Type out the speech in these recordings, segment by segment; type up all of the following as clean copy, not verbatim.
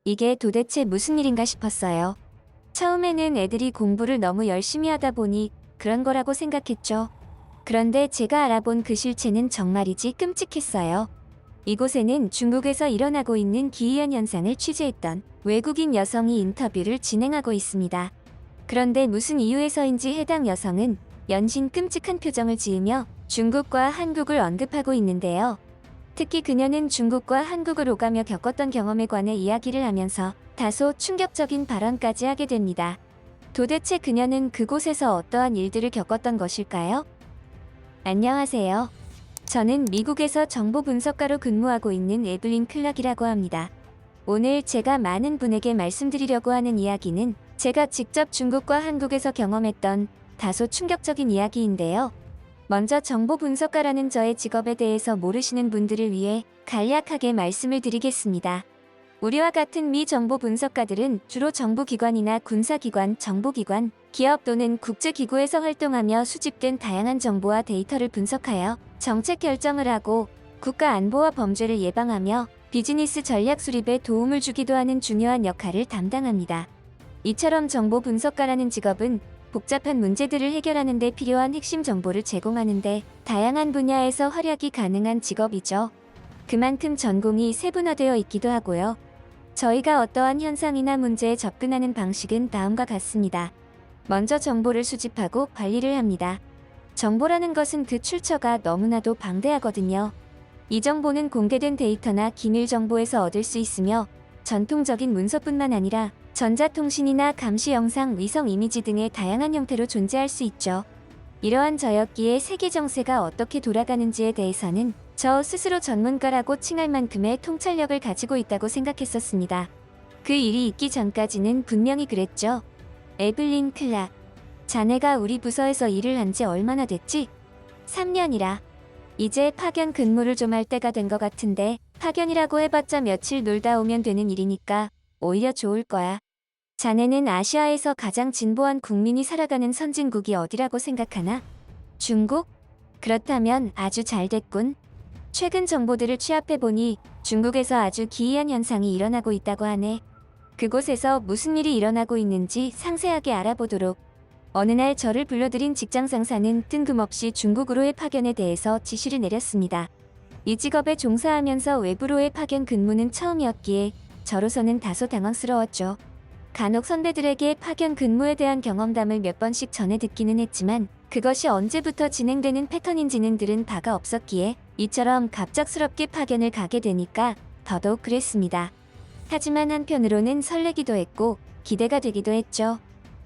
이게 도대체 무슨 일인가 싶었어요. 처음에는 애들이 공부를 너무 열심히 하다 보니 그런 거라고 생각했죠. 그런데 제가 알아본 그 실체는 정말이지 끔찍했어요. 이곳에는 중국에서 일어나고 있는 기이한 현상을 취재했던 외국인 여성이 인터뷰를 진행하고 있습니다. 그런데 무슨 이유에서인지 해당 여성은 연신 끔찍한 표정을 지으며 중국과 한국을 언급하고 있는데요. 특히 그녀는 중국과 한국을 오가며 겪었던 경험에 관해 이야기를 하면서 다소 충격적인 발언까지 하게 됩니다. 도대체 그녀는 그곳에서 어떠한 일들을 겪었던 것일까요? 안녕하세요. 저는 미국에서 정보 분석가로 근무하고 있는 에블린 클락이라고 합니다. 오늘 제가 많은 분에게 말씀드리려고 하는 이야기는 제가 직접 중국과 한국에서 경험했던 다소 충격적인 이야기인데요. 먼저 정보 분석가라는 저의 직업에 대해서 모르시는 분들을 위해 간략하게 말씀을 드리겠습니다. 우리와 같은 미 정보 분석가들은 주로 정부기관이나 군사기관, 정보기관, 기업 또는 국제기구에서 활동하며 수집된 다양한 정보와 데이터를 분석하여 정책 결정을 하고 국가 안보와 범죄를 예방하며 비즈니스 전략 수립에 도움을 주기도 하는 중요한 역할을 담당합니다. 이처럼 정보 분석가라는 직업은 복잡한 문제들을 해결하는 데 필요한 핵심 정보를 제공하는 데 다양한 분야에서 활약이 가능한 직업이죠. 그만큼 전공이 세분화되어 있기도 하고요. 저희가 어떠한 현상이나 문제에 접근하는 방식은 다음과 같습니다. 먼저 정보를 수집하고 관리를 합니다. 정보라는 것은 그 출처가 너무나도 방대하거든요. 이 정보는 공개된 데이터나 기밀 정보에서 얻을 수 있으며 전통적인 문서뿐만 아니라 전자통신이나 감시 영상, 위성 이미지 등의 다양한 형태로 존재할 수 있죠. 이러한 저였기에 세계 정세가 어떻게 돌아가는지에 대해서는 저 스스로 전문가라고 칭할 만큼의 통찰력을 가지고 있다고 생각했었습니다. 그 일이 있기 전까지는 분명히 그랬죠. 에블린 클락. 자네가 우리 부서에서 일을 한 지 얼마나 됐지? 3년이라. 이제 파견 근무를 좀 할 때가 된 것 같은데 파견이라고 해봤자 며칠 놀다 오면 되는 일이니까 오히려 좋을 거야. 자네는 아시아에서 가장 진보한 국민이 살아가는 선진국이 어디라고 생각하나? 중국? 그렇다면 아주 잘 됐군. 최근 정보들을 취합해보니 중국에서 아주 기이한 현상이 일어나고 있다고 하네. 그곳에서 무슨 일이 일어나고 있는지 상세하게 알아보도록. 어느 날 저를 불러들인 직장 상사는 뜬금없이 중국으로의 파견에 대해서 지시를 내렸습니다. 이 직업에 종사하면서 외부로의 파견 근무는 처음이었기에 저로서는 다소 당황스러웠죠. 간혹 선배들에게 파견 근무에 대한 경험담을 몇 번씩 전해 듣기는 했지만 그것이 언제부터 진행되는 패턴인지는 들은 바가 없었기에 이처럼 갑작스럽게 파견을 가게 되니까 더더욱 그랬습니다. 하지만 한편으로는 설레기도 했고 기대가 되기도 했죠.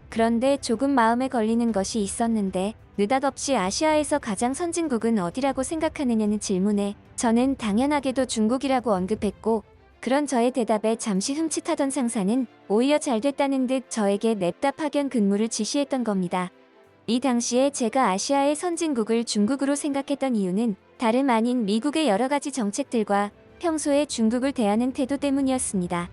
그런데 조금 마음에 걸리는 것이 있었는데 느닷없이 아시아에서 가장 선진국은 어디라고 생각하느냐는 질문에 저는 당연하게도 중국이라고 언급했고 그런 저의 대답에 잠시 흠칫하던 상사는 오히려 잘 됐다는 듯 저에게 냅다 파견 근무를 지시했던 겁니다. 이 당시에 제가 아시아의 선진국을 중국으로 생각했던 이유는 다름 아닌 미국의 여러 가지 정책들과 평소에 중국을 대하는 태도 때문이었습니다.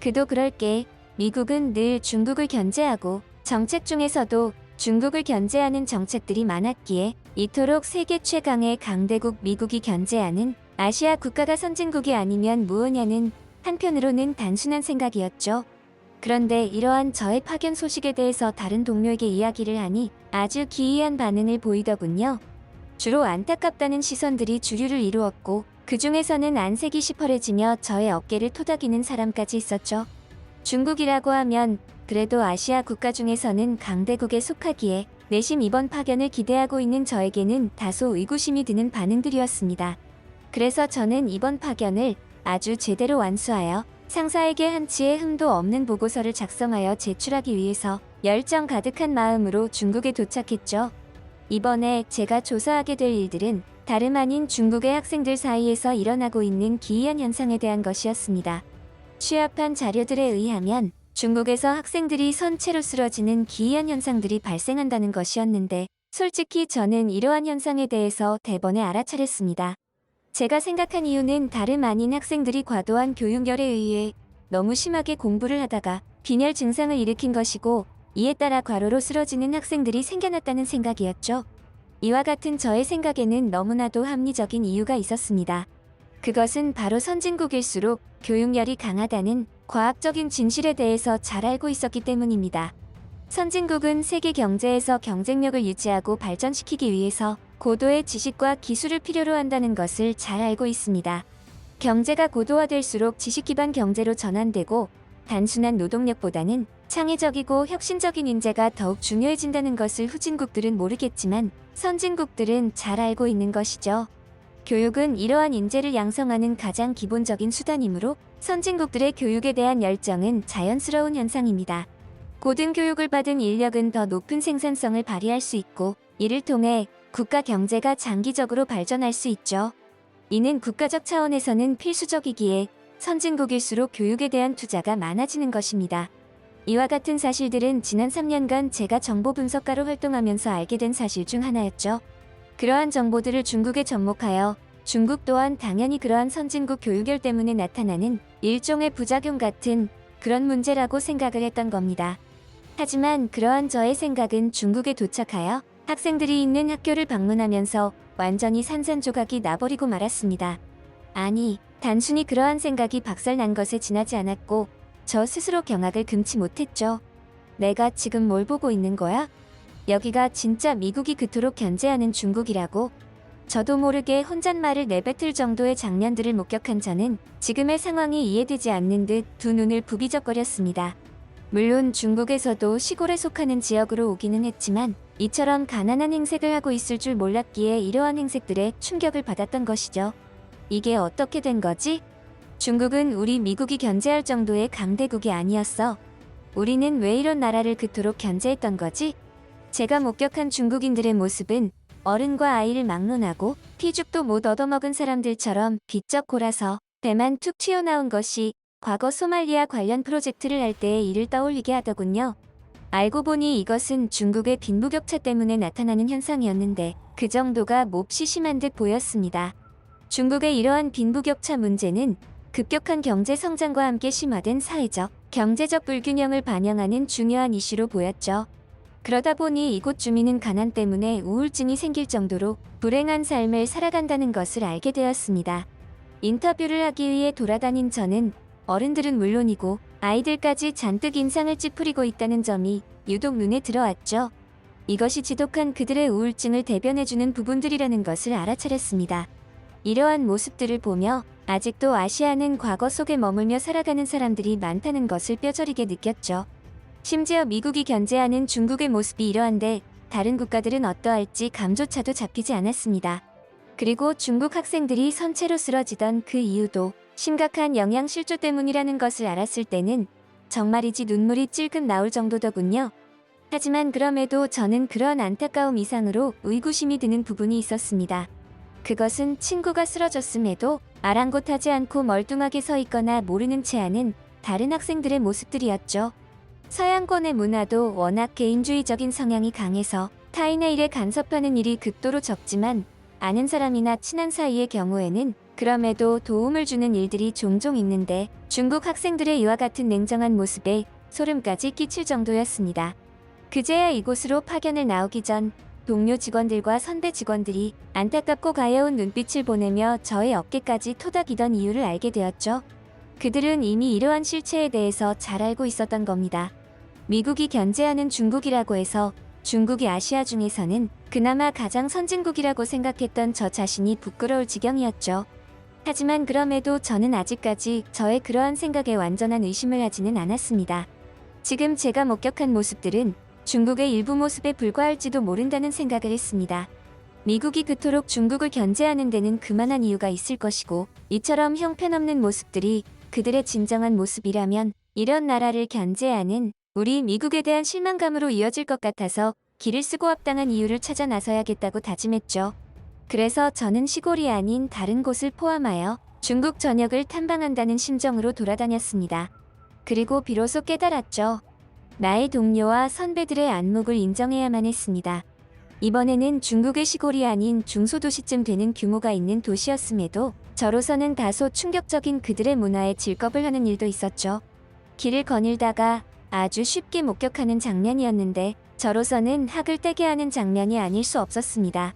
그도 그럴 게 미국은 늘 중국을 견제하고 정책 중에서도 중국을 견제하는 정책들이 많았기에 이토록 세계 최강의 강대국 미국이 견제하는 아시아 국가가 선진국이 아니면 무엇냐는 한편으로는 단순한 생각이었죠. 그런데 이러한 저의 파견 소식에 대해서 다른 동료에게 이야기를 하니 아주 기이한 반응을 보이더군요. 주로 안타깝다는 시선들이 주류를 이루었고 그 중에서는 안색이 시퍼레지며 저의 어깨를 토닥이는 사람까지 있었죠. 중국이라고 하면 그래도 아시아 국가 중에서는 강대국에 속하기에 내심 이번 파견을 기대하고 있는 저에게는 다소 의구심이 드는 반응들이었습니다. 그래서 저는 이번 파견을 아주 제대로 완수하여 상사에게 한치의 흠도 없는 보고서를 작성하여 제출하기 위해서 열정 가득한 마음으로 중국에 도착했죠. 이번에 제가 조사하게 될 일들은 다름 아닌 중국의 학생들 사이에서 일어나고 있는 기이한 현상에 대한 것이었습니다. 취합한 자료들에 의하면 중국에서 학생들이 선체로 쓰러지는 기이한 현상들이 발생한다는 것이었는데 솔직히 저는 이러한 현상에 대해서 대번에 알아차렸습니다. 제가 생각한 이유는 다름 아닌 학생들이 과도한 교육열에 의해 너무 심하게 공부를 하다가 빈혈 증상을 일으킨 것이고 이에 따라 과로로 쓰러지는 학생들이 생겨났다는 생각이었죠. 이와 같은 저의 생각에는 너무나도 합리적인 이유가 있었습니다. 그것은 바로 선진국일수록 교육열이 강하다는 과학적인 진실에 대해서 잘 알고 있었기 때문입니다. 선진국은 세계 경제에서 경쟁력을 유지하고 발전시키기 위해서 고도의 지식과 기술을 필요로 한다는 것을 잘 알고 있습니다. 경제가 고도화될수록 지식 기반 경제로 전환되고 단순한 노동력보다는 창의적이고 혁신적인 인재가 더욱 중요해진다는 것을 후진국들은 모르겠지만 선진국들은 잘 알고 있는 것이죠. 교육은 이러한 인재를 양성하는 가장 기본적인 수단이므로 선진국들의 교육에 대한 열정은 자연스러운 현상입니다. 고등교육을 받은 인력은 더 높은 생산성을 발휘할 수 있고 이를 통해 국가 경제가 장기적으로 발전할 수 있죠. 이는 국가적 차원에서는 필수적이기에 선진국일수록 교육에 대한 투자가 많아지는 것입니다. 이와 같은 사실들은 지난 3년간 제가 정보 분석가로 활동하면서 알게 된 사실 중 하나였죠. 그러한 정보들을 중국에 접목하여 중국 또한 당연히 그러한 선진국 교육열 때문에 나타나는 일종의 부작용 같은 그런 문제라고 생각을 했던 겁니다. 하지만 그러한 저의 생각은 중국에 도착하여 학생들이 있는 학교를 방문하면서 완전히 산산조각이 나버리고 말았습니다. 아니, 단순히 그러한 생각이 박살난 것에 지나지 않았고 저 스스로 경악을 금치 못했죠. 내가 지금 뭘 보고 있는 거야? 여기가 진짜 미국이 그토록 견제하는 중국이라고? 저도 모르게 혼잣말을 내뱉을 정도의 장면들을 목격한 저는 지금의 상황이 이해되지 않는 듯 두 눈을 부비적거렸습니다. 물론 중국에서도 시골에 속하는 지역으로 오기는 했지만 이처럼 가난한 행색을 하고 있을 줄 몰랐기에 이러한 행색들에 충격을 받았던 것이죠. 이게 어떻게 된 거지? 중국은 우리 미국이 견제할 정도의 강대국이 아니었어. 우리는 왜 이런 나라를 그토록 견제했던 거지? 제가 목격한 중국인들의 모습은 어른과 아이를 막론하고 피죽도 못 얻어먹은 사람들처럼 비쩍 골아서 배만 툭 튀어나온 것이 과거 소말리아 관련 프로젝트를 할 때의 일을 떠올리게 하더군요. 알고 보니 이것은 중국의 빈부격차 때문에 나타나는 현상이었는데 그 정도가 몹시 심한 듯 보였습니다. 중국의 이러한 빈부격차 문제는 급격한 경제 성장과 함께 심화된 사회적, 경제적 불균형을 반영하는 중요한 이슈로 보였죠. 그러다 보니 이곳 주민은 가난 때문에 우울증이 생길 정도로 불행한 삶을 살아간다는 것을 알게 되었습니다. 인터뷰를 하기 위해 돌아다닌 저는 어른들은 물론이고 아이들까지 잔뜩 인상을 찌푸리고 있다는 점이 유독 눈에 들어왔죠. 이것이 지독한 그들의 우울증을 대변해주는 부분들이라는 것을 알아차렸습니다. 이러한 모습들을 보며 아직도 아시아는 과거 속에 머물며 살아가는 사람들이 많다는 것을 뼈저리게 느꼈죠. 심지어 미국이 견제하는 중국의 모습이 이러한데 다른 국가들은 어떠할지 감조차도 잡히지 않았습니다. 그리고 중국 학생들이 선체로 쓰러지던 그 이유도 심각한 영양 실조 때문이라는 것을 알았을 때는 정말이지 눈물이 찔끔 나올 정도더군요. 하지만 그럼에도 저는 그런 안타까움 이상으로 의구심이 드는 부분이 있었습니다. 그것은 친구가 쓰러졌음에도 아랑곳하지 않고 멀뚱하게 서 있거나 모르는 채 하는 다른 학생들의 모습들이었죠. 서양권의 문화도 워낙 개인주의적인 성향이 강해서 타인의 일에 간섭하는 일이 극도로 적지만 아는 사람이나 친한 사이의 경우에는 그럼에도 도움을 주는 일들이 종종 있는데 중국 학생들의 이와 같은 냉정한 모습에 소름까지 끼칠 정도였습니다. 그제야 이곳으로 파견을 나오기 전 동료 직원들과 선배 직원들이 안타깝고 가여운 눈빛을 보내며 저의 어깨까지 토닥이던 이유를 알게 되었죠. 그들은 이미 이러한 실체에 대해서 잘 알고 있었던 겁니다. 미국이 견제하는 중국이라고 해서 중국이 아시아 중에서는 그나마 가장 선진국이라고 생각했던 저 자신이 부끄러울 지경이었죠. 하지만 그럼에도 저는 아직까지 저의 그러한 생각에 완전한 의심을 하지는 않았습니다. 지금 제가 목격한 모습들은 중국의 일부 모습에 불과할지도 모른다는 생각을 했습니다. 미국이 그토록 중국을 견제하는 데는 그만한 이유가 있을 것이고 이처럼 형편없는 모습들이 그들의 진정한 모습이라면 이런 나라를 견제하는 우리 미국에 대한 실망감으로 이어질 것 같아서 길을 쓰고 합당한 이유를 찾아 나서야겠다고 다짐했죠. 그래서 저는 시골이 아닌 다른 곳을 포함하여 중국 전역을 탐방한다는 심정으로 돌아다녔습니다. 그리고 비로소 깨달았죠. 나의 동료와 선배들의 안목을 인정해야만 했습니다. 이번에는 중국의 시골이 아닌 중소도시쯤 되는 규모가 있는 도시였음에도 저로서는 다소 충격적인 그들의 문화에 질겁을 하는 일도 있었죠. 길을 거닐다가 아주 쉽게 목격하는 장면이었는데 저로서는 학을 떼게 하는 장면이 아닐 수 없었습니다.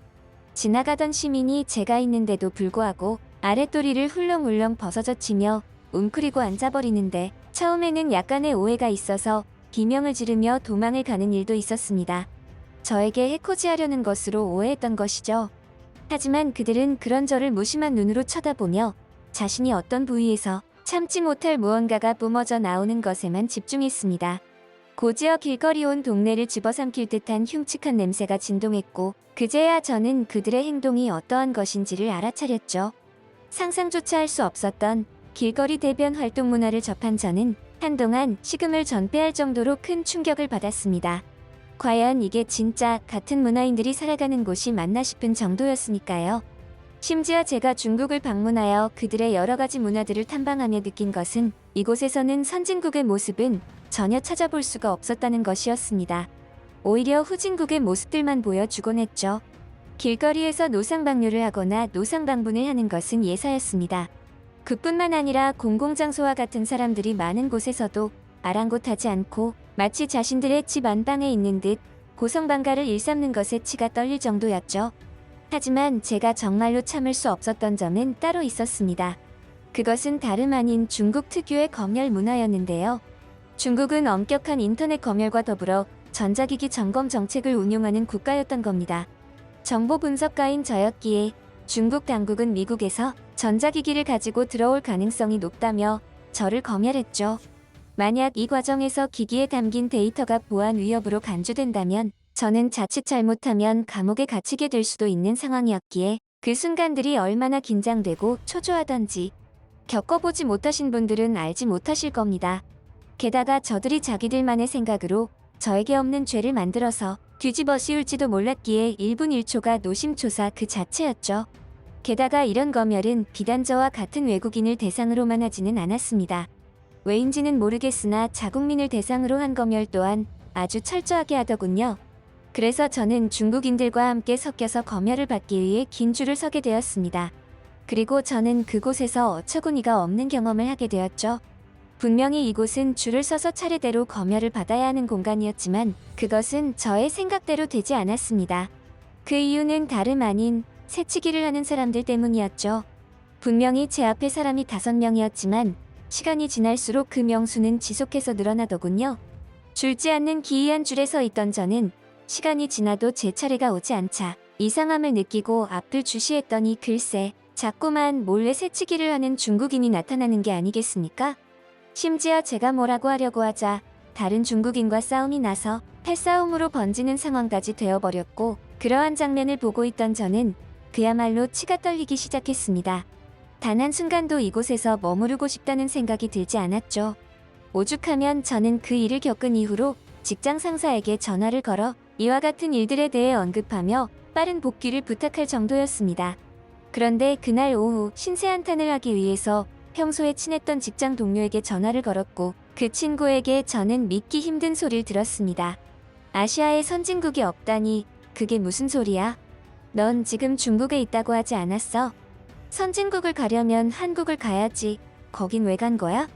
지나가던 시민이 제가 있는데도 불구하고 아랫도리를 훌렁훌렁 벗어젖히며 웅크리고 앉아버리는데 처음에는 약간의 오해가 있어서 비명을 지르며 도망을 가는 일도 있었습니다. 저에게 해코지하려는 것으로 오해했던 것이죠. 하지만 그들은 그런 저를 무심한 눈으로 쳐다보며 자신이 어떤 부위에서 참지 못할 무언가가 뿜어져 나오는 것에만 집중했습니다. 고지어 길거리 온 동네를 집어삼킬 듯한 흉측한 냄새가 진동했고 그제야 저는 그들의 행동이 어떠한 것인지를 알아차렸죠. 상상조차 할 수 없었던 길거리 대변 활동 문화를 접한 저는 한동안 식음을 전폐할 정도로 큰 충격을 받았습니다. 과연 이게 진짜 같은 문화인들이 살아가는 곳이 맞나 싶은 정도였으니까요. 심지어 제가 중국을 방문하여 그들의 여러 가지 문화들을 탐방하며 느낀 것은 이곳에서는 선진국의 모습은 전혀 찾아볼 수가 없었다는 것이었습니다. 오히려 후진국의 모습들만 보여주곤 했죠. 길거리에서 노상방뇨를 하거나 노상방분을 하는 것은 예사였습니다. 그뿐만 아니라 공공장소와 같은 사람들이 많은 곳에서도 아랑곳하지 않고 마치 자신들의 집 안방에 있는 듯 고성방가를 일삼는 것에 치가 떨릴 정도였죠. 하지만 제가 정말로 참을 수 없었던 점은 따로 있었습니다. 그것은 다름 아닌 중국 특유의 검열 문화였는데요. 중국은 엄격한 인터넷 검열과 더불어 전자기기 점검 정책을 운용하는 국가였던 겁니다. 정보 분석가인 저였기에 중국 당국은 미국에서 전자기기를 가지고 들어올 가능성이 높다며 저를 검열했죠. 만약 이 과정에서 기기에 담긴 데이터가 보안 위협으로 간주된다면 저는 자칫 잘못하면 감옥에 갇히게 될 수도 있는 상황이었기에 그 순간들이 얼마나 긴장되고 초조하던지 겪어보지 못하신 분들은 알지 못하실 겁니다. 게다가 저들이 자기들만의 생각으로 저에게 없는 죄를 만들어서 뒤집어 씌울지도 몰랐기에 1분 1초가 노심초사 그 자체였죠. 게다가 이런 검열은 비단 저와 같은 외국인을 대상으로만 하지는 않았습니다. 왜인지는 모르겠으나 자국민을 대상으로 한 검열 또한 아주 철저하게 하더군요. 그래서 저는 중국인들과 함께 섞여서 검열을 받기 위해 긴 줄을 서게 되었습니다. 그리고 저는 그곳에서 어처구니가 없는 경험을 하게 되었죠. 분명히 이곳은 줄을 서서 차례대로 검열을 받아야 하는 공간이었지만 그것은 저의 생각대로 되지 않았습니다. 그 이유는 다름 아닌 새치기를 하는 사람들 때문이었죠. 분명히 제 앞에 사람이 5명이었지만 시간이 지날수록 그 명수는 지속해서 늘어나더군요. 줄지 않는 기이한 줄에 서 있던 저는 시간이 지나도 제 차례가 오지 않자 이상함을 느끼고 앞을 주시했더니 글쎄 자꾸만 몰래 새치기를 하는 중국인이 나타나는 게 아니겠습니까? 심지어 제가 뭐라고 하려고 하자 다른 중국인과 싸움이 나서 패싸움으로 번지는 상황까지 되어버렸고 그러한 장면을 보고 있던 저는 그야말로 치가 떨리기 시작했습니다. 단 한순간도 이곳에서 머무르고 싶다는 생각이 들지 않았죠. 오죽하면 저는 그 일을 겪은 이후로 직장 상사에게 전화를 걸어 이와 같은 일들에 대해 언급하며 빠른 복귀를 부탁할 정도였습니다. 그런데 그날 오후 신세 한탄을 하기 위해서 평소에 친했던 직장 동료에게 전화를 걸었고 그 친구에게 저는 믿기 힘든 소리를 들었습니다. 아시아에 선진국이 없다니 그게 무슨 소리야? 넌 지금 중국에 있다고 하지 않았어? 선진국을 가려면 한국을 가야지. 거긴 왜 간 거야?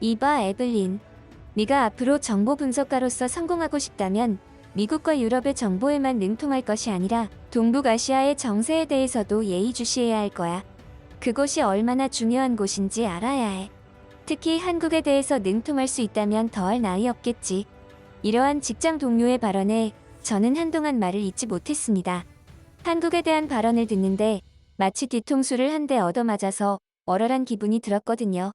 이봐 에블린. 네가 앞으로 정보 분석가로서 성공하고 싶다면 미국과 유럽의 정보에만 능통할 것이 아니라 동북아시아의 정세에 대해서도 예의주시해야 할 거야. 그곳이 얼마나 중요한 곳인지 알아야 해. 특히 한국에 대해서 능통할 수 있다면 더할 나위 없겠지. 이러한 직장 동료의 발언에 저는 한동안 말을 잇지 못했습니다. 한국에 대한 발언을 듣는데 마치 뒤통수를 한 대 얻어맞아서 얼얼한 기분이 들었거든요.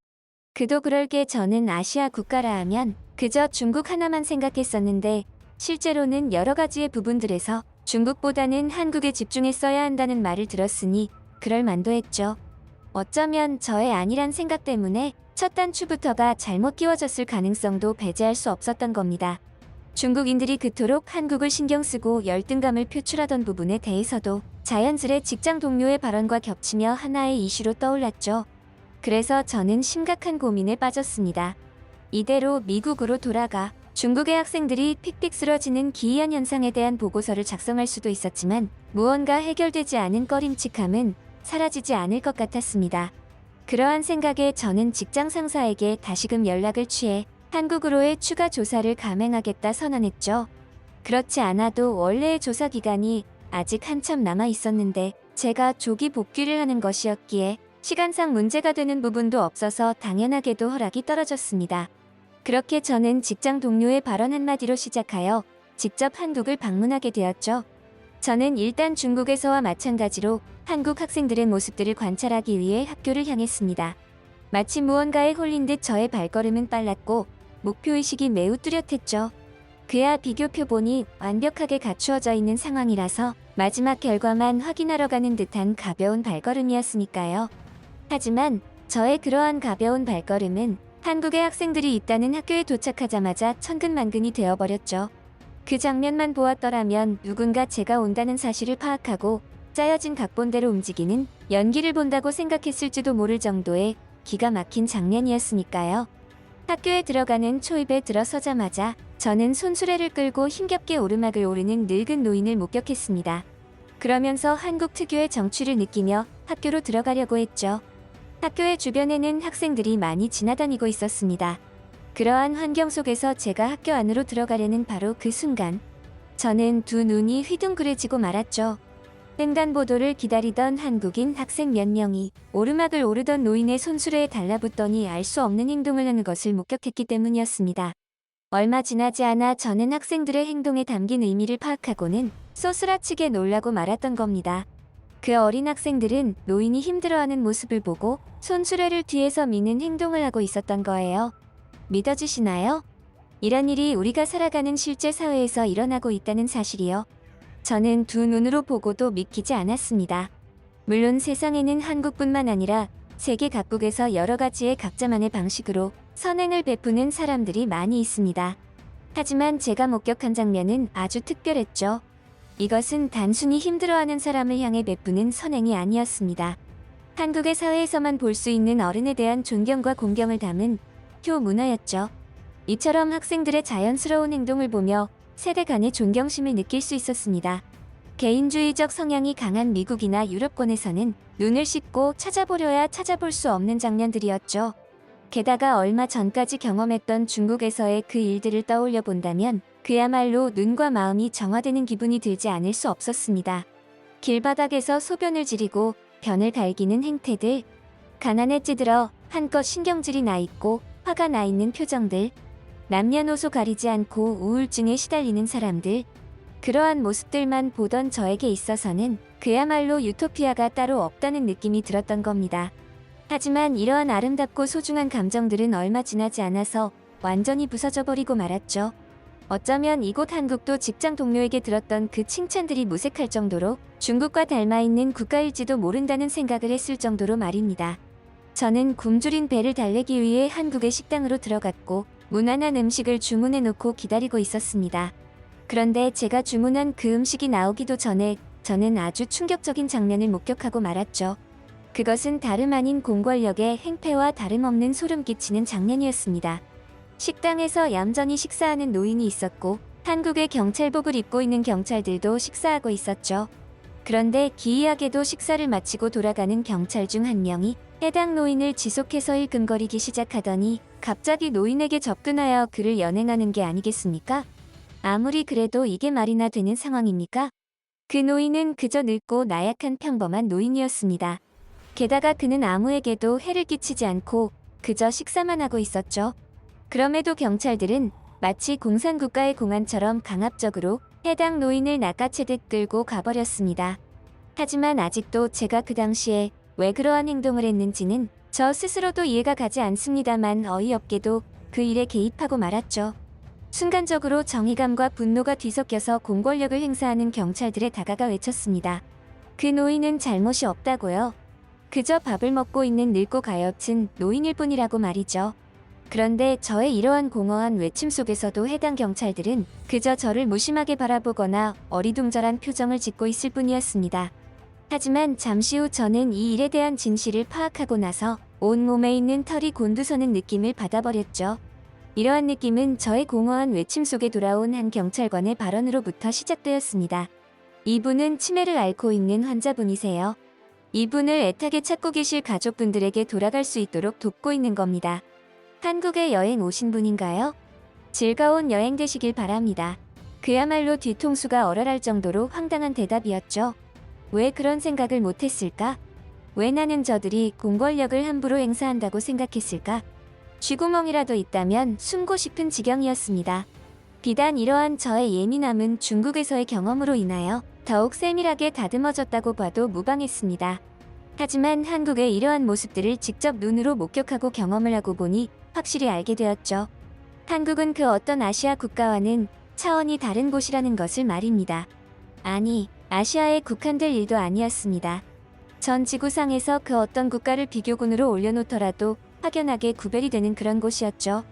그도 그럴 게 저는 아시아 국가라 하면 그저 중국 하나만 생각했었는데 실제로는 여러 가지의 부분들에서 중국보다는 한국에 집중했어야 한다는 말을 들었으니 그럴 만도 했죠. 어쩌면 저의 안일한 생각 때문에 첫 단추부터가 잘못 끼워졌을 가능성도 배제할 수 없었던 겁니다. 중국인들이 그토록 한국을 신경 쓰고 열등감을 표출하던 부분에 대해서도 자연스레 직장 동료의 발언과 겹치며 하나의 이슈로 떠올랐죠. 그래서 저는 심각한 고민에 빠졌습니다. 이대로 미국으로 돌아가 중국의 학생들이 픽픽 쓰러지는 기이한 현상에 대한 보고서를 작성할 수도 있었지만 무언가 해결되지 않은 꺼림칙함은 사라지지 않을 것 같았습니다. 그러한 생각에 저는 직장 상사에게 다시금 연락을 취해 한국으로의 추가 조사를 감행하겠다 선언했죠. 그렇지 않아도 원래의 조사 기간이 아직 한참 남아 있었는데 제가 조기 복귀를 하는 것이었기에 시간상 문제가 되는 부분도 없어서 당연하게도 허락이 떨어졌습니다. 그렇게 저는 직장 동료의 발언 한마디로 시작하여 직접 한국을 방문하게 되었죠. 저는 일단 중국에서와 마찬가지로 한국 학생들의 모습들을 관찰하기 위해 학교를 향했습니다. 마치 무언가에 홀린 듯 저의 발걸음은 빨랐고 목표의식이 매우 뚜렷했죠. 그야 비교표 보니 완벽하게 갖추어져 있는 상황이라서 마지막 결과만 확인하러 가는 듯한 가벼운 발걸음이었으니까요. 하지만 저의 그러한 가벼운 발걸음은 한국의 학생들이 있다는 학교에 도착하자마자 천근만근이 되어버렸죠. 그 장면만 보았더라면 누군가 제가 온다는 사실을 파악하고 짜여진 각본대로 움직이는 연기를 본다고 생각했을지도 모를 정도의 기가 막힌 장면이었으니까요. 학교에 들어가는 초입에 들어서자마자 저는 손수레를 끌고 힘겹게 오르막을 오르는 늙은 노인을 목격했습니다. 그러면서 한국 특유의 정취를 느끼며 학교로 들어가려고 했죠. 학교의 주변에는 학생들이 많이 지나다니고 있었습니다. 그러한 환경 속에서 제가 학교 안으로 들어가려는 바로 그 순간 저는 두 눈이 휘둥그레지고 말았죠. 횡단보도를 기다리던 한국인 학생 몇 명이 오르막을 오르던 노인의 손수레에 달라붙더니 알 수 없는 행동을 하는 것을 목격했기 때문이었습니다. 얼마 지나지 않아 저는 학생들의 행동에 담긴 의미를 파악하고는 쏘스라치게 놀라고 말았던 겁니다. 그 어린 학생들은 노인이 힘들어하는 모습을 보고 손수레를 뒤에서 미는 행동을 하고 있었던 거예요. 믿어주시나요? 이런 일이 우리가 살아가는 실제 사회에서 일어나고 있다는 사실이요. 저는 두 눈으로 보고도 믿기지 않았습니다. 물론 세상에는 한국뿐만 아니라 세계 각국에서 여러 가지의 각자만의 방식으로 선행을 베푸는 사람들이 많이 있습니다. 하지만 제가 목격한 장면은 아주 특별했죠. 이것은 단순히 힘들어하는 사람을 향해 베푸는 선행이 아니었습니다. 한국의 사회에서만 볼 수 있는 어른에 대한 존경과 공경을 담은 교문화였죠. 이처럼 학생들의 자연스러운 행동을 보며 세대 간의 존경심을 느낄 수 있었습니다. 개인주의적 성향이 강한 미국이나 유럽권에서는 눈을 씻고 찾아보려야 찾아볼 수 없는 장면들이었죠. 게다가 얼마 전까지 경험했던 중국에서의 그 일들을 떠올려 본다면 그야말로 눈과 마음이 정화되는 기분이 들지 않을 수 없었습니다. 길바닥에서 소변을 지리고 변을 갈기는 행태들, 가난에 찌들어 한껏 신경질이 나 있고 화가 나 있는 표정들, 남녀노소 가리지 않고 우울증에 시달리는 사람들, 그러한 모습들만 보던 저에게 있어서는 그야말로 유토피아가 따로 없다는 느낌이 들었던 겁니다. 하지만 이러한 아름답고 소중한 감정들은 얼마 지나지 않아서 완전히 부서져 버리고 말았죠. 어쩌면 이곳 한국도 직장 동료에게 들었던 그 칭찬들이 무색할 정도로 중국과 닮아있는 국가일지도 모른다는 생각을 했을 정도로 말입니다. 저는 굶주린 배를 달래기 위해 한국의 식당으로 들어갔고 무난한 음식을 주문해 놓고 기다리고 있었습니다. 그런데 제가 주문한 그 음식이 나오기도 전에 저는 아주 충격적인 장면을 목격하고 말았죠. 그것은 다름 아닌 공권력의 행패와 다름없는 소름 끼치는 장면이었습니다. 식당에서 얌전히 식사하는 노인이 있었고 한국의 경찰복을 입고 있는 경찰들도 식사하고 있었죠. 그런데 기이하게도 식사를 마치고 돌아가는 경찰 중 한 명이 해당 노인을 지속해서 일끔거리기 시작하더니 갑자기 노인에게 접근하여 그를 연행하는 게 아니겠습니까? 아무리 그래도 이게 말이나 되는 상황입니까? 그 노인은 그저 늙고 나약한 평범한 노인이었습니다. 게다가 그는 아무에게도 해를 끼치지 않고 그저 식사만 하고 있었죠. 그럼에도 경찰들은 마치 공산국가의 공안처럼 강압적으로 해당 노인을 낚아채듯 끌고 가버렸습니다. 하지만 아직도 제가 그 당시에 왜 그러한 행동을 했는지는 저 스스로도 이해가 가지 않습니다만 어이없게도 그 일에 개입하고 말았죠. 순간적으로 정의감과 분노가 뒤섞여서 공권력을 행사하는 경찰들에 다가가 외쳤습니다. 그 노인은 잘못이 없다고요. 그저 밥을 먹고 있는 늙고 가엾은 노인일 뿐이라고 말이죠. 그런데 저의 이러한 공허한 외침 속에서도 해당 경찰들은 그저 저를 무심하게 바라보거나 어리둥절한 표정을 짓고 있을 뿐이었습니다. 하지만 잠시 후 저는 이 일에 대한 진실을 파악하고 나서 온몸에 있는 털이 곤두서는 느낌을 받아버렸죠. 이러한 느낌은 저의 공허한 외침 속에 돌아온 한 경찰관의 발언으로부터 시작되었습니다. 이분은 치매를 앓고 있는 환자분이세요. 이분을 애타게 찾고 계실 가족분들에게 돌아갈 수 있도록 돕고 있는 겁니다. 한국에 여행 오신 분인가요? 즐거운 여행 되시길 바랍니다. 그야말로 뒤통수가 얼얼할 정도로 황당한 대답이었죠. 왜 그런 생각을 못했을까? 왜 나는 저들이 공권력을 함부로 행사한다고 생각했을까? 쥐구멍이라도 있다면 숨고 싶은 지경이었습니다. 비단 이러한 저의 예민함은 중국에서의 경험으로 인하여 더욱 세밀하게 다듬어졌다고 봐도 무방했습니다. 하지만 한국의 이러한 모습들을 직접 눈으로 목격하고 경험을 하고 보니 확실히 알게 되었죠. 한국은 그 어떤 아시아 국가와는 차원이 다른 곳이라는 것을 말입니다. 아니, 아시아에 국한될 일도 아니었습니다. 전 지구상에서 그 어떤 국가를 비교군으로 올려놓더라도 확연하게 구별이 되는 그런 곳이었죠.